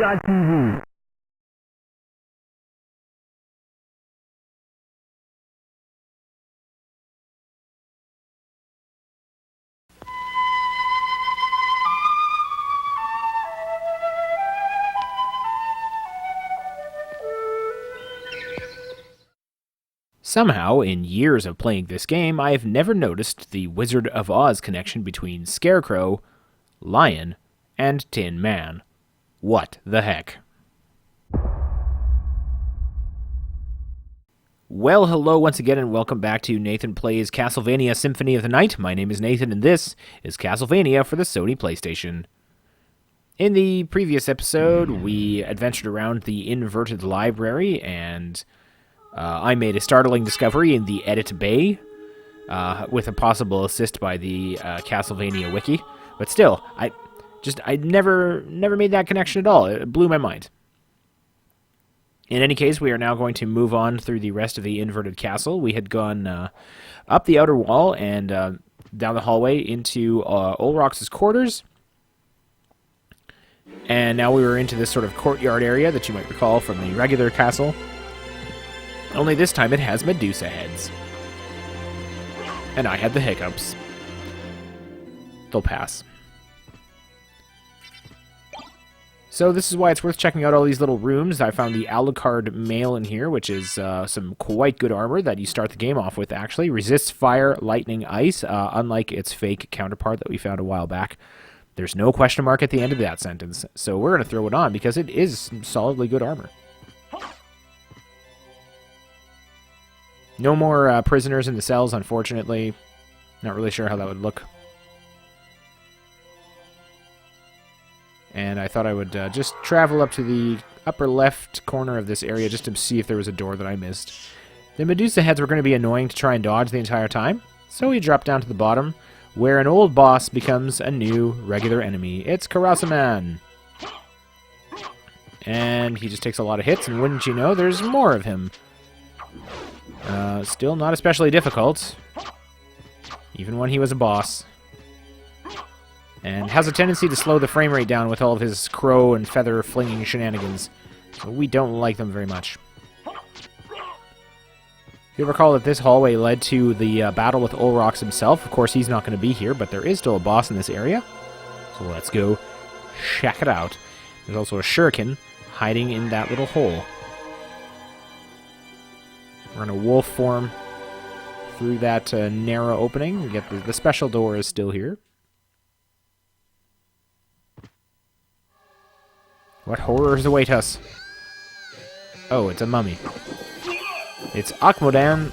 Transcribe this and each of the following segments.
TV. Somehow, in years of playing this game, I have never noticed the Wizard of Oz connection between Scarecrow, Lion, and Tin Man. What the heck? Well, hello once again, and welcome back to Nathan Plays Castlevania Symphony of the Night. My name is Nathan, and this is Castlevania for the Sony PlayStation. In the previous episode, we adventured around the inverted library, and I made a startling discovery in the Edit Bay, with a possible assist by the Castlevania wiki. But still, I never made that connection at all. It blew my mind. In any case, we are now going to move on through the rest of the inverted castle. We had gone up the outer wall and down the hallway into Olrox's quarters. And now we were into this sort of courtyard area that you might recall from the regular castle. Only this time it has Medusa heads. And I had the hiccups. They'll pass. So this is why it's worth checking out all these little rooms. I found the Alucard mail in here, which is some quite good armor that you start the game off with, actually. Resists fire, lightning, ice, unlike its fake counterpart that we found a while back. There's no question mark at the end of that sentence. So we're going to throw it on because it is solidly good armor. No more prisoners in the cells, unfortunately. Not really sure how that would look. And I thought I would just travel up to the upper left corner of this area just to see if there was a door that I missed. The Medusa heads were going to be annoying to try and dodge the entire time, so we dropped down to the bottom, where an old boss becomes a new regular enemy. It's Karasaman. And he just takes a lot of hits, and wouldn't you know, there's more of him. Still not especially difficult, even when he was a boss. And has a tendency to slow the frame rate down with all of his crow and feather flinging shenanigans. So we don't like them very much. You'll recall that this hallway led to the battle with Olrox himself. Of course, he's not going to be here, but there is still a boss in this area. So let's go check it out. There's also a shuriken hiding in that little hole. We're in a wolf form through that narrow opening. We get the special door is still here. What horrors await us? Oh, it's a mummy. It's Akmodan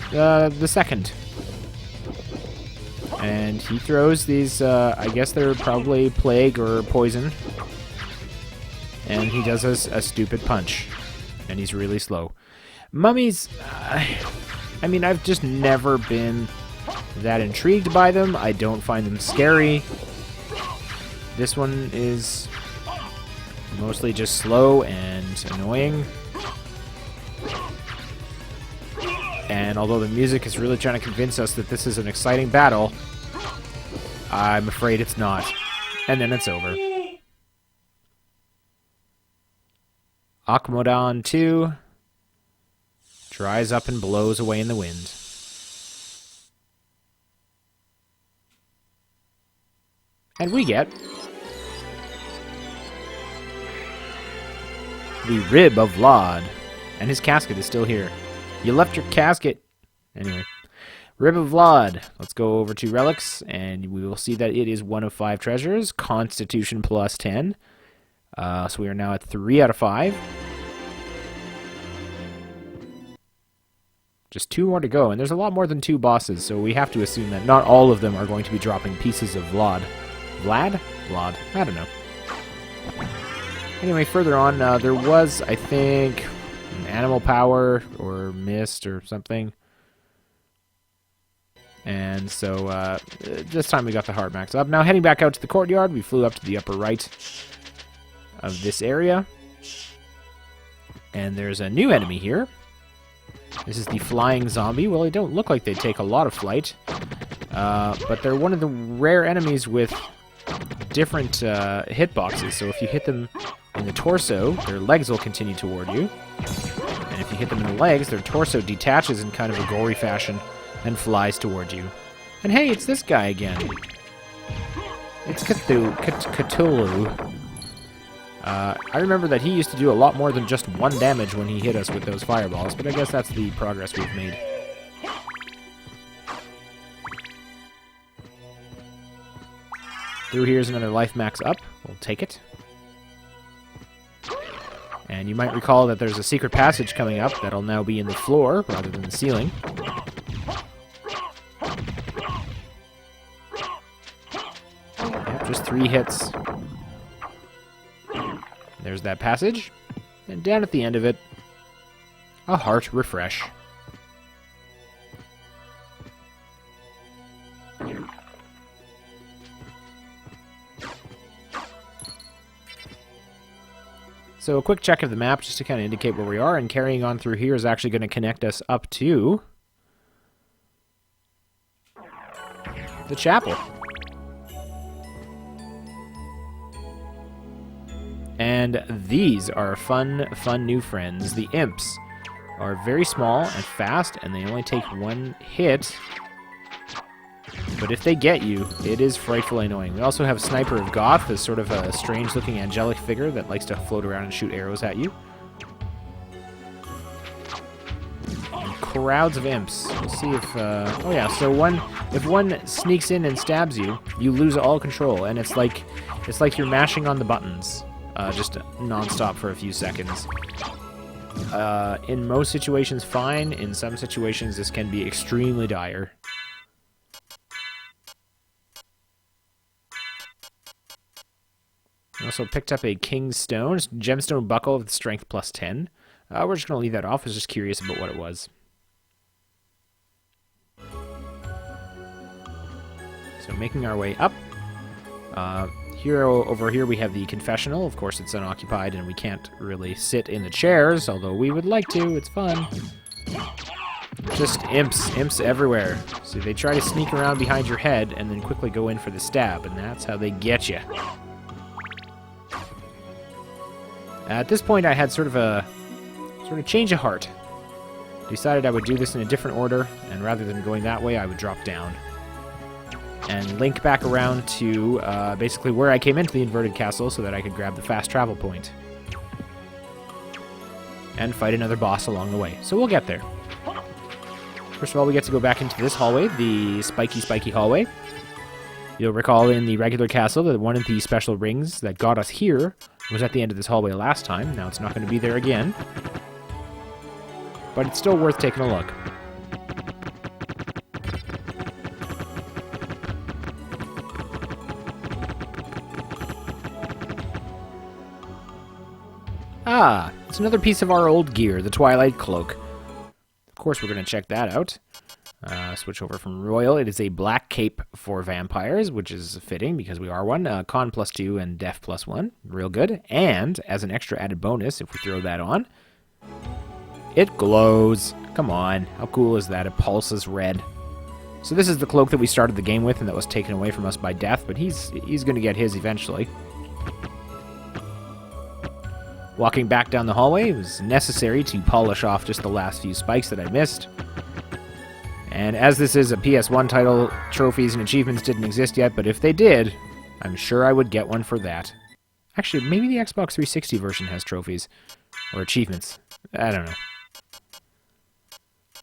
the Second. And he throws these, I guess they're probably plague or poison. And he does us a stupid punch. And he's really slow. Mummies, I mean, I've just never been that intrigued by them. I don't find them scary. This one is mostly just slow and annoying. And although the music is really trying to convince us that this is an exciting battle, I'm afraid it's not. And then it's over. Akmodan 2 dries up and blows away in the wind. And we get the Rib of Vlad. And his casket is still here. You left your casket. Anyway. Rib of Vlad. Let's go over to relics, and we will see that it is 1 of 5 treasures. Constitution plus 10. So we are now at 3 out of 5. Just 2 more to go, and there's a lot more than 2 bosses, so we have to assume that not all of them are going to be dropping pieces of Vlad. Vlad? Vlad. I don't know. Anyway, further on, there was, I think, an animal power or mist or something. And so, this time we got the heart max up. Now, heading back out to the courtyard, we flew up to the upper right of this area. And there's a new enemy here. This is the flying zombie. Well, they don't look like they take a lot of flight. But they're one of the rare enemies with different hitboxes. So if you hit them in the torso, their legs will continue toward you. And if you hit them in the legs, their torso detaches in kind of a gory fashion and flies toward you. And hey, it's this guy again. It's Cthulhu. I remember that he used to do a lot more than just 1 damage when he hit us with those fireballs, but I guess that's the progress we've made. Through here's another life max up. We'll take it. And you might recall that there's a secret passage coming up that'll now be in the floor rather than the ceiling. Yep, just 3 hits. There's that passage. And down at the end of it, a heart refresh. So a quick check of the map just to kind of indicate where we are, and carrying on through here is actually going to connect us up to the chapel. And these are fun new friends. The imps are very small and fast, and they only take 1 hit. But if they get you, it is frightfully annoying. We also have Sniper of Goth, as sort of a strange-looking angelic figure that likes to float around and shoot arrows at you. And crowds of imps. We'll see if... oh yeah, so if one sneaks in and stabs you, you lose all control, and it's like you're mashing on the buttons, just non-stop for a few seconds. In most situations, fine. In some situations, this can be extremely dire. I also picked up a King's Stone, gemstone buckle with strength plus 10. We're just going to leave that off. I was just curious about what it was. So making our way up. Over here we have the confessional. Of course it's unoccupied and we can't really sit in the chairs, although we would like to. It's fun. Just imps everywhere. So they try to sneak around behind your head and then quickly go in for the stab, and that's how they get you. At this point, I had sort of a change of heart. Decided I would do this in a different order, and rather than going that way, I would drop down. And link back around to basically where I came into the inverted castle so that I could grab the fast travel point. And fight another boss along the way. So we'll get there. First of all, we get to go back into this hallway, the spiky hallway. You'll recall in the regular castle that one of the special rings that got us here was at the end of this hallway last time. Now it's not going to be there again. But it's still worth taking a look. Ah, it's another piece of our old gear, the Twilight Cloak. Of course, we're going to check that out. Switch over from Royal. It is a black cape for vampires, which is fitting because we are one. Con +2 and Def +1. Real good. And as an extra added bonus, if we throw that on, it glows. Come on. How cool is that? It pulses red. So this is the cloak that we started the game with and that was taken away from us by death, but he's going to get his eventually. Walking back down the hallway, it was necessary to polish off just the last few spikes that I missed. And as this is a PS1 title, trophies and achievements didn't exist yet, but if they did, I'm sure I would get one for that. Actually, maybe the Xbox 360 version has trophies. Or achievements. I don't know.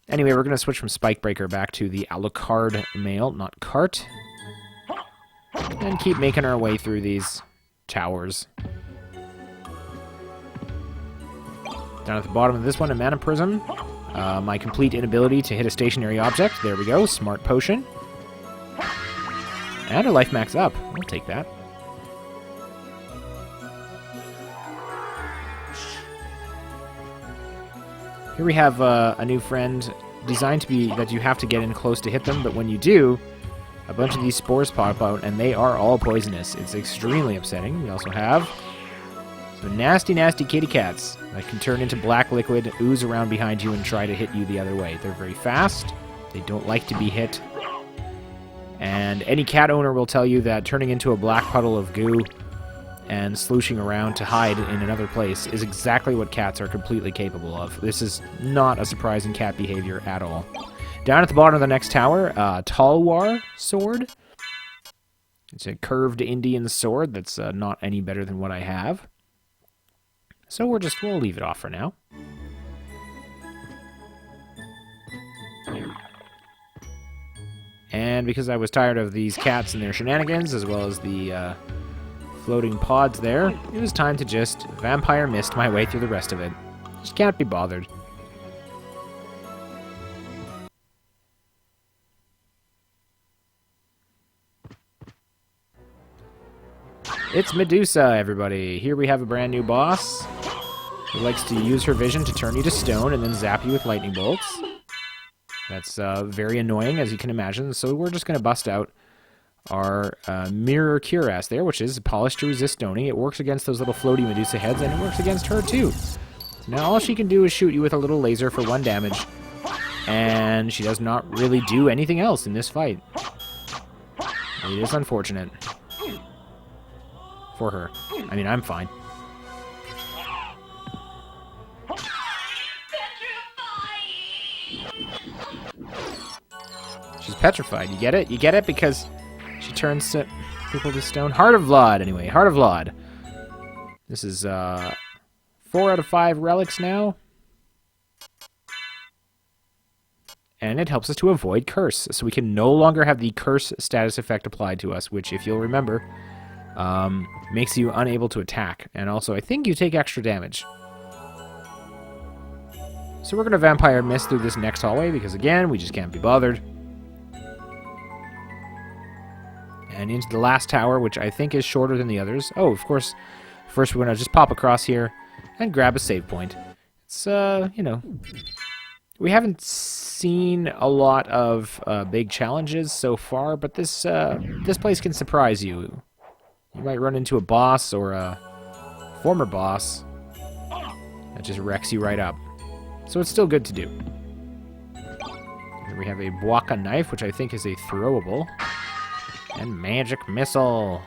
Anyway, we're going to switch from Spikebreaker back to the Alucard mail, not cart. And keep making our way through these towers. Down at the bottom of this one, a mana prism. My complete inability to hit a stationary object. There we go. Smart potion. And a life max up. We'll take that. Here we have a new friend designed to be that you have to get in close to hit them, but when you do, a bunch of these spores pop out, and they are all poisonous. It's extremely upsetting. We also have some nasty kitty cats that can turn into black liquid, ooze around behind you, and try to hit you the other way. They're very fast. They don't like to be hit. And any cat owner will tell you that turning into a black puddle of goo and slooshing around to hide in another place is exactly what cats are completely capable of. This is not a surprising cat behavior at all. Down at the bottom of the next tower, Talwar sword. It's a curved Indian sword that's not any better than what I have. So we'll leave it off for now. And because I was tired of these cats and their shenanigans, as well as the floating pods there, it was time to just vampire mist my way through the rest of it. Just can't be bothered. It's Medusa, everybody. Here we have a brand new boss who likes to use her vision to turn you to stone and then zap you with lightning bolts. That's very annoying, as you can imagine. So we're just going to bust out our Mirror Cuirass there, which is polished to resist stoning. It works against those little floaty Medusa heads, and it works against her too. So now all she can do is shoot you with a little laser for 1 damage, and she does not really do anything else in this fight. It is unfortunate. For her. I mean, I'm fine. She's petrified. You get it? You get it? Because she turns people to stone. Heart of Vlad, anyway. Heart of Vlad. This is 4 out of 5 relics now. And it helps us to avoid curse. So we can no longer have the curse status effect applied to us, which, if you'll remember, makes you unable to attack. And also, I think you take extra damage. So we're going to Vampire Mist through this next hallway, because again, we just can't be bothered. And into the last tower, which I think is shorter than the others. Oh, of course, first we're going to just pop across here and grab a save point. It's, you know, we haven't seen a lot of big challenges so far, but this place can surprise you. You might run into a boss or a former boss that just wrecks you right up. So it's still good to do. Here we have a Bwaka knife, which I think is a throwable. And magic missile.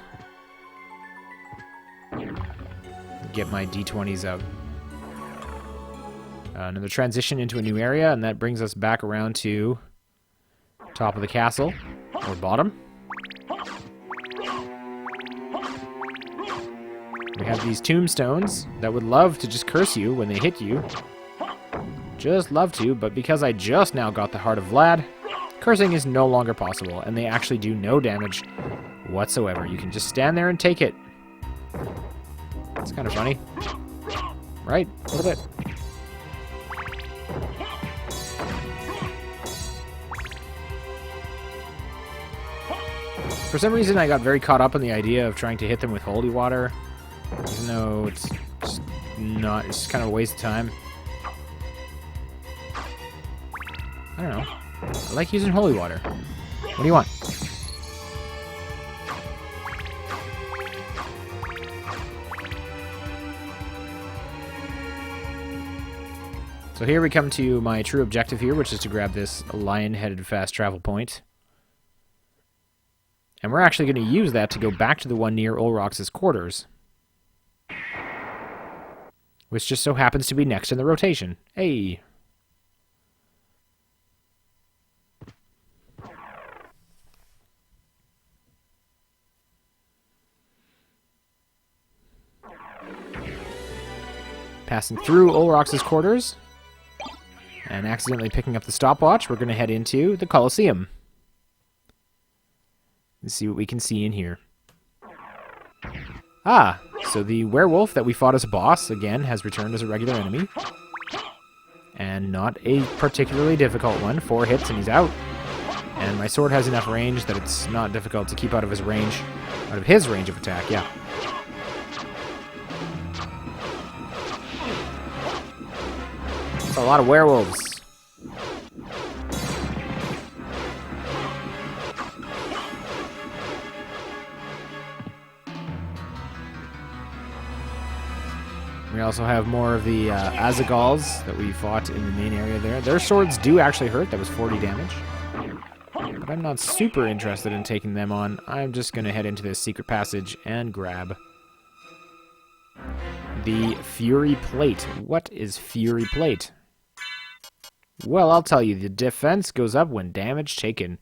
Get my D20s out. Another transition into a new area, and that brings us back around to top of the castle, or bottom. We have these tombstones that would love to just curse you when they hit you. Just love to, but because I just now got the Heart of Vlad, cursing is no longer possible, and they actually do no damage whatsoever. You can just stand there and take it. It's kind of funny. Right? A little bit. For some reason, I got very caught up in the idea of trying to hit them with holy water. Even though it's just not, it's just kind of a waste of time. I don't know. I like using holy water. What do you want? So here we come to my true objective here, which is to grab this lion-headed fast travel point. And we're actually going to use that to go back to the one near Olrox's quarters. Which just so happens to be next in the rotation. Hey! Passing through Olrox's quarters, and accidentally picking up the stopwatch, we're going to head into the Colosseum. Let's see what we can see in here. Ah, so the werewolf that we fought as a boss, again, has returned as a regular enemy. And not a particularly difficult one. 4 hits and he's out. And my sword has enough range that it's not difficult to keep out of his range. Out of his range of attack, yeah. That's a lot of werewolves. We also have more of the Azagals that we fought in the main area there. Their swords do actually hurt. That was 40 damage. But I'm not super interested in taking them on. I'm just going to head into this secret passage and grab the Fury Plate. What is Fury Plate? Well, I'll tell you, the defense goes up when damage taken.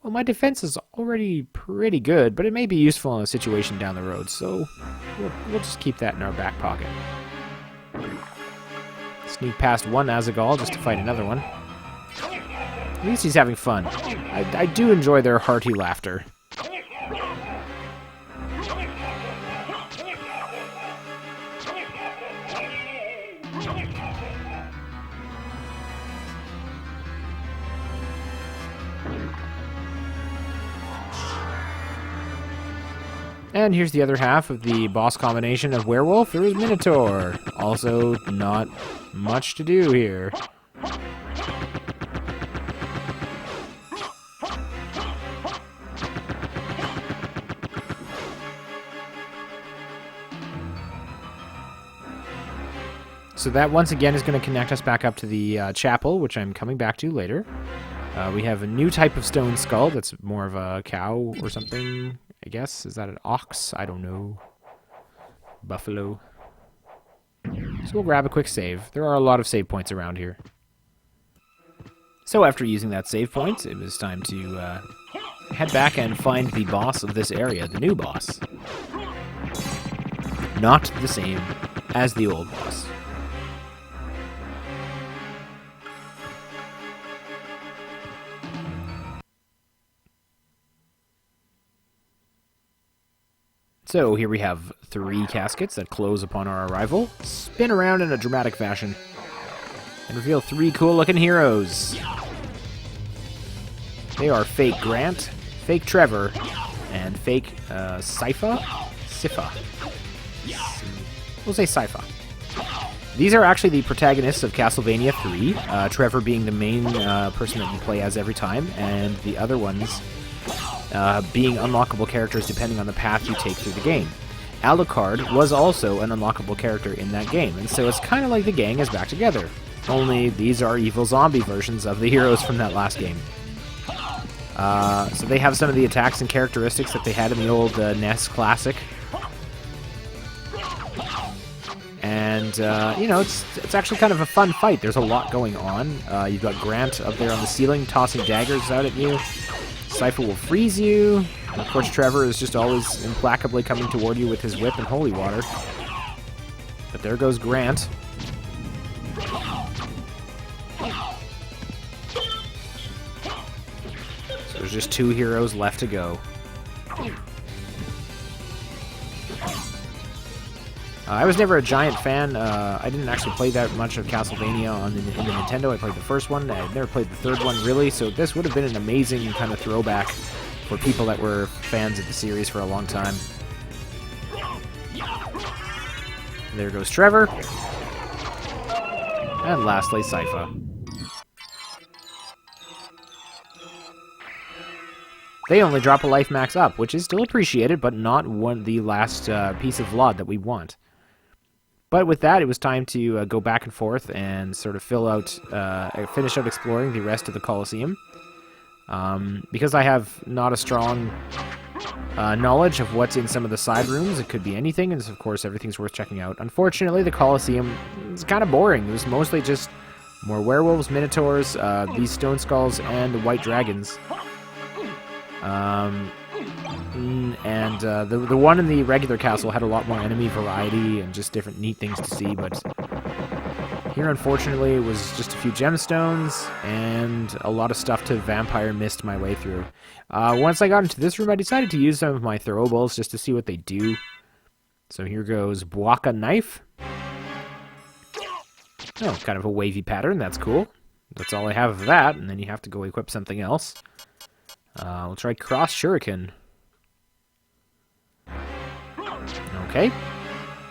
Well, my defense is already pretty good, but it may be useful in a situation down the road, so we'll just keep that in our back pocket. Sneak past one Azaghal just to fight another one. At least he's having fun. I do enjoy their hearty laughter. And here's the other half of the boss combination of Werewolf versus Minotaur. Also, not much to do here. So that once again is going to connect us back up to the chapel, which I'm coming back to later. We have a new type of stone skull that's more of a cow or something, I guess. Is that an ox? I don't know. Buffalo. So we'll grab a quick save. There are a lot of save points around here. So after using that save point, it was time to head back and find the boss of this area, the new boss. Not the same as the old boss. So here we have 3 caskets that close upon our arrival, spin around in a dramatic fashion, and reveal 3 cool-looking heroes. They are Fake Grant, Fake Trevor, and Fake Sypha. We'll say Sypha. These are actually the protagonists of Castlevania 3, Trevor being the main person that you play as every time, and the other ones being unlockable characters depending on the path you take through the game. Alucard was also an unlockable character in that game, and so it's kind of like the gang is back together. Only these are evil zombie versions of the heroes from that last game. So they have some of the attacks and characteristics that they had in the old NES Classic. And, you know, it's actually kind of a fun fight. There's a lot going on. You've got Grant up there on the ceiling tossing daggers out at you. Sypha will freeze you. And of course, Trevor is just always implacably coming toward you with his whip and holy water. But there goes Grant. So there's just 2 heroes left to go. I was never a giant fan. I didn't actually play that much of Castlevania in the Nintendo. I played the first one. I never played the third one, really, so this would have been an amazing kind of throwback for people that were fans of the series for a long time. There goes Trevor. And lastly, Sypha. They only drop a life max up, which is still appreciated, but not the last piece of VLOD that we want. But with that, it was time to go back and forth and sort of finish out exploring the rest of the Colosseum. Because I have not a strong knowledge of what's in some of the side rooms, it could be anything, and of course everything's worth checking out. Unfortunately, the Colosseum is kind of boring. It was mostly just more werewolves, minotaurs, these stone skulls, and the white dragons. And the one in the regular castle had a lot more enemy variety and just different neat things to see, but here, unfortunately, it was just a few gemstones and a lot of stuff to vampire mist my way through. Once I got into this room, I decided to use some of my throwables just to see what they do. So here goes Bwaka Knife. Oh, kind of a wavy pattern, that's cool. That's all I have of that, and then you have to go equip something else. We'll try Cross Shuriken. Okay.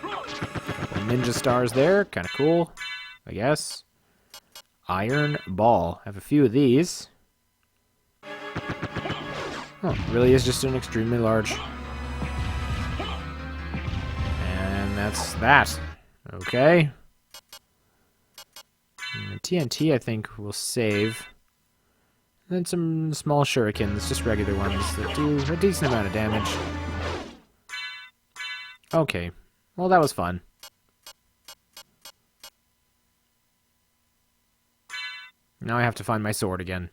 Couple ninja stars there. Kind of cool, I guess. Iron Ball. I have a few of these. Oh, really is just an extremely large. And that's that. Okay. And TNT, I think, will save. And then some small shurikens, just regular ones, that do a decent amount of damage. Okay. Well, that was fun. Now I have to find my sword again.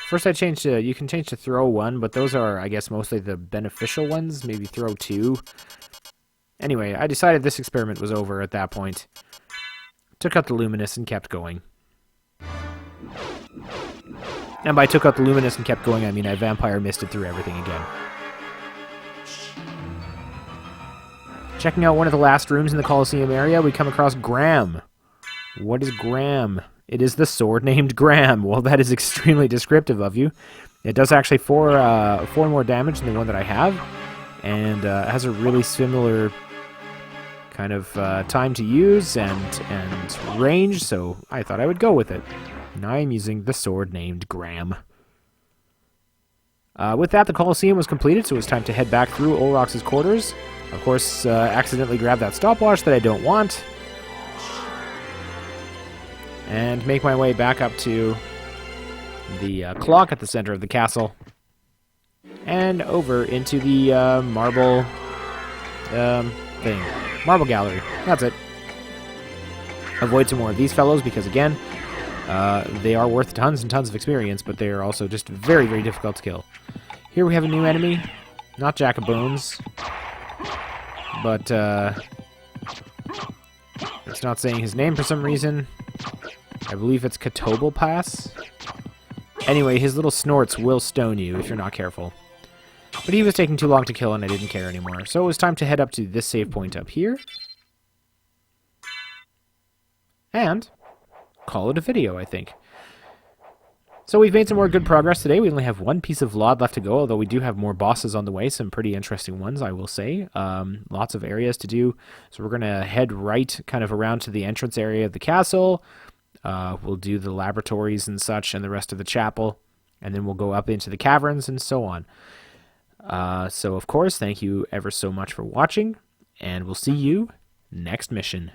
First I changed to, you can change to throw 1, but those are, I guess, mostly the beneficial ones. Maybe throw 2. Anyway, I decided this experiment was over at that point. Took out the luminous and kept going. And by took out the luminous and kept going, I mean I vampire misted through everything again. Checking out one of the last rooms in the Colosseum area, we come across Graham. What is Graham? It is the sword named Graham. Well, that is extremely descriptive of you. It does actually 4 more damage than the one that I have, and has a really similar kind of time to use and range, so I thought I would go with it. Now I'm using the sword named Graham. With that, the Colosseum was completed, so it was time to head back through Olrox's quarters. Of course, accidentally grabbed that stopwatch that I don't want. And make my way back up to the clock at the center of the castle. And over into the marble thing. Marble gallery. That's it. Avoid some more of these fellows because, again, they are worth tons and tons of experience, but they are also just very, very difficult to kill. Here we have a new enemy. Not Jack of Bones. But, it's not saying his name for some reason. I believe it's Catobal Pass. Anyway, his little snorts will stone you if you're not careful. But he was taking too long to kill and I didn't care anymore. So it was time to head up to this save point up here. And call it a video, I think. So we've made some more good progress today. We only have 1 piece of LOD left to go, although we do have more bosses on the way. Some pretty interesting ones, I will say. Lots of areas to do. So we're going to head right kind of around to the entrance area of the castle. We'll do the laboratories and such and the rest of the chapel. And then we'll go up into the caverns and so on. So, of course, thank you ever so much for watching. And we'll see you next mission.